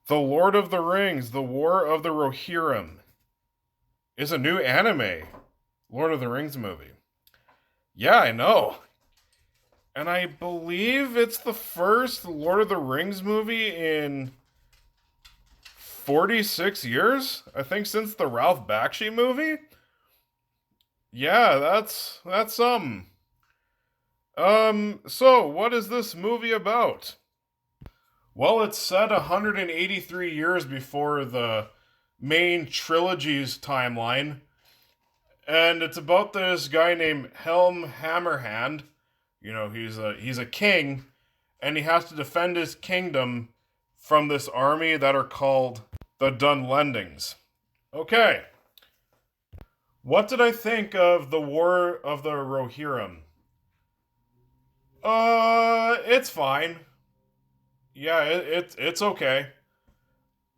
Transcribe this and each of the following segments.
The Lord of the Rings, The War of the Rohirrim, is a new anime Lord of the Rings movie. Yeah, I know. And I believe it's the first Lord of the Rings movie in 46 years? I think since the Ralph Bakshi movie? Yeah, that's something. So what is this movie about? Well, it's set 183 years before the main trilogy's timeline, and it's about this guy named Helm Hammerhand. He's a king, and he has to defend his kingdom from this army that are called the Dunlendings. Okay, what did I think of the War of the Rohirrim? It's fine. Yeah, it's okay.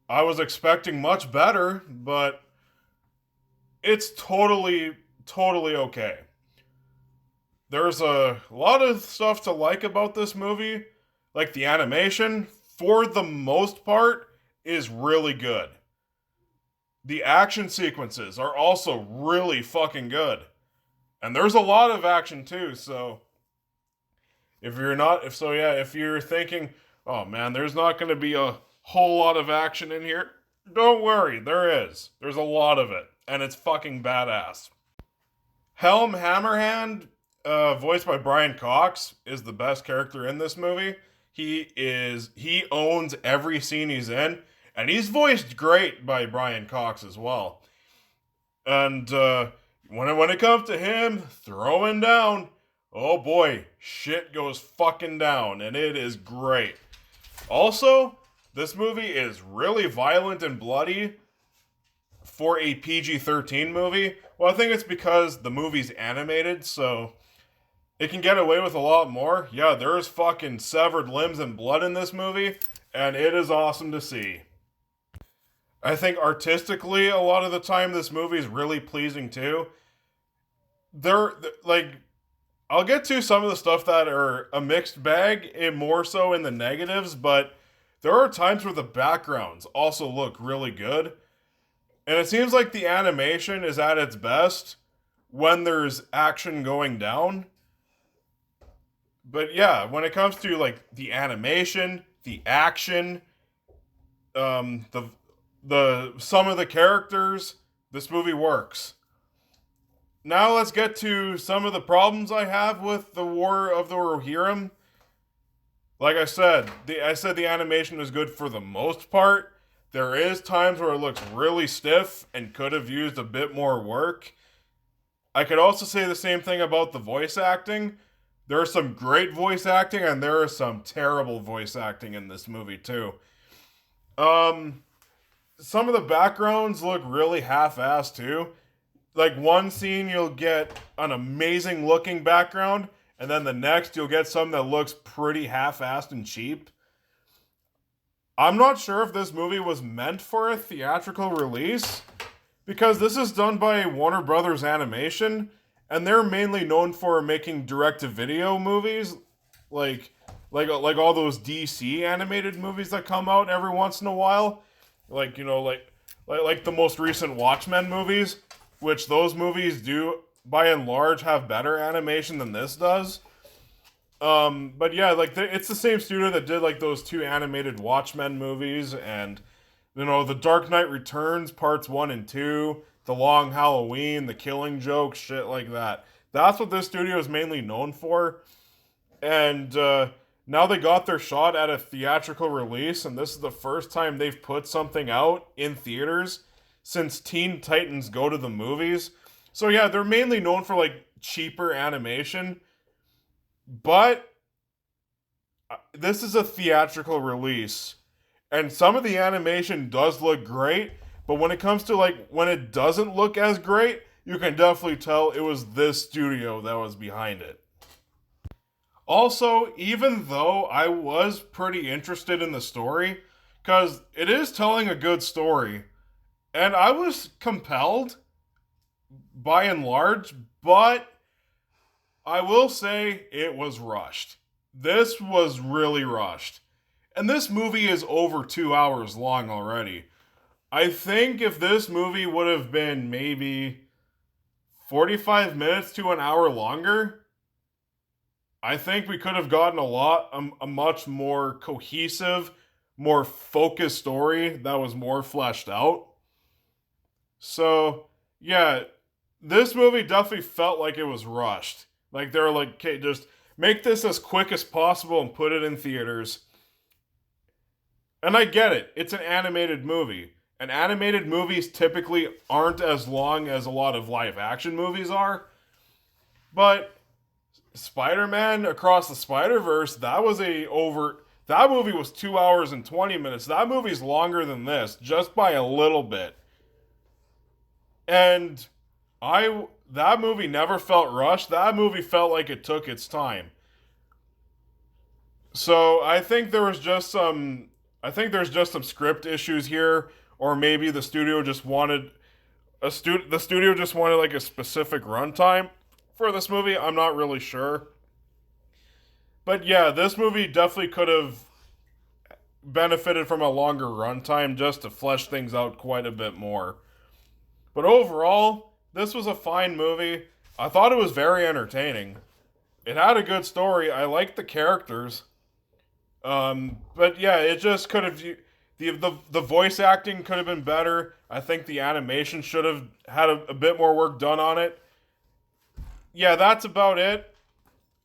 I was expecting much better, but it's totally okay. There's a lot of stuff to like about this movie. Like the animation, for the most part, is really good. The action sequences are also really fucking good. And there's a lot of action too, so if you're thinking, oh man, there's not going to be a whole lot of action in here, don't worry, there is. There's a lot of it, and it's fucking badass. Helm Hammerhand, voiced by Brian Cox, is the best character in this movie. He owns every scene he's in, and he's voiced great by Brian Cox as well. And when it comes to him throwing down, oh boy, shit goes fucking down, and it is great. Also, this movie is really violent and bloody for a PG-13 movie. Well, I think it's because the movie's animated, so it can get away with a lot more. Yeah, there's fucking severed limbs and blood in this movie, and it is awesome to see. I think artistically, a lot of the time, this movie is really pleasing too. There, like, I'll get to some of the stuff that are a mixed bag, and more so in the negatives, but there are times where the backgrounds also look really good. And it seems like the animation is at its best when there's action going down. But yeah, when it comes to like the animation, the action, the some of the characters, this movie works. Now let's get to some of the problems I have with the War of the Rohirrim. Like I said the animation was good for the most part. There is times where it looks really stiff and could have used a bit more work. I could also say the same thing about the voice acting. There is some great voice acting and there is some terrible voice acting in this movie too. Um some of the backgrounds look really half-assed too. Like one scene you'll get an amazing looking background and then the next you'll get something that looks pretty half-assed and cheap. I'm not sure if this movie was meant for a theatrical release because this is done by Warner Brothers Animation and they're mainly known for making direct-to-video movies like like all those DC animated movies that come out every once in a while, like the most recent Watchmen movies, which those movies do by and large have better animation than this does. But yeah, it's the same studio that did like those two animated Watchmen movies, and The Dark Knight Returns parts 1 and 2, The Long Halloween, The Killing Joke, shit like that. That's what this studio is mainly known for, and now they got their shot at a theatrical release, and this is the first time they've put something out in theaters since Teen Titans Go to the Movies. So yeah, they're mainly known for like cheaper animation, but this is a theatrical release, and some of the animation does look great, but when it comes to like when it doesn't look as great, you can definitely tell it was this studio that was behind it. Also, even though I was pretty interested in the story, because it is telling a good story, and I was compelled by and large, but I will say it was rushed. This was really rushed. And this movie is over 2 hours long already. I think if this movie would have been maybe 45 minutes to an hour longer, I think we could have gotten a much more cohesive, more focused story that was more fleshed out. So, yeah, this movie definitely felt like it was rushed. Like they were like, okay, just make this as quick as possible and put it in theaters. And I get it. It's an animated movie. And animated movies typically aren't as long as a lot of live action movies are. But Spider-Man Across the Spider-Verse, that movie was 2 hours and 20 minutes. That movie's longer than this, just by a little bit. And that movie never felt rushed. That movie felt like it took its time. So I think there's just some script issues here, or maybe the studio just wanted the studio just wanted like a specific runtime for this movie. I'm not really sure. But yeah, this movie definitely could have benefited from a longer runtime just to flesh things out quite a bit more. But overall, this was a fine movie. I thought it was very entertaining. It had a good story. I liked the characters. But yeah, it just could have the voice acting could have been better. I think the animation should have had a bit more work done on it. Yeah, that's about it.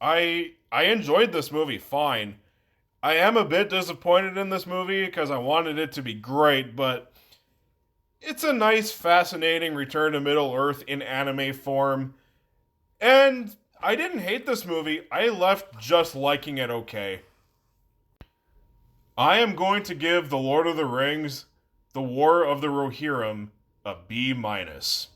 I enjoyed this movie fine. I am a bit disappointed in this movie because I wanted it to be great, but it's a nice, fascinating return to Middle Earth in anime form. And I didn't hate this movie. I left just liking it okay. I am going to give The Lord of the Rings, The War of the Rohirrim, a B minus.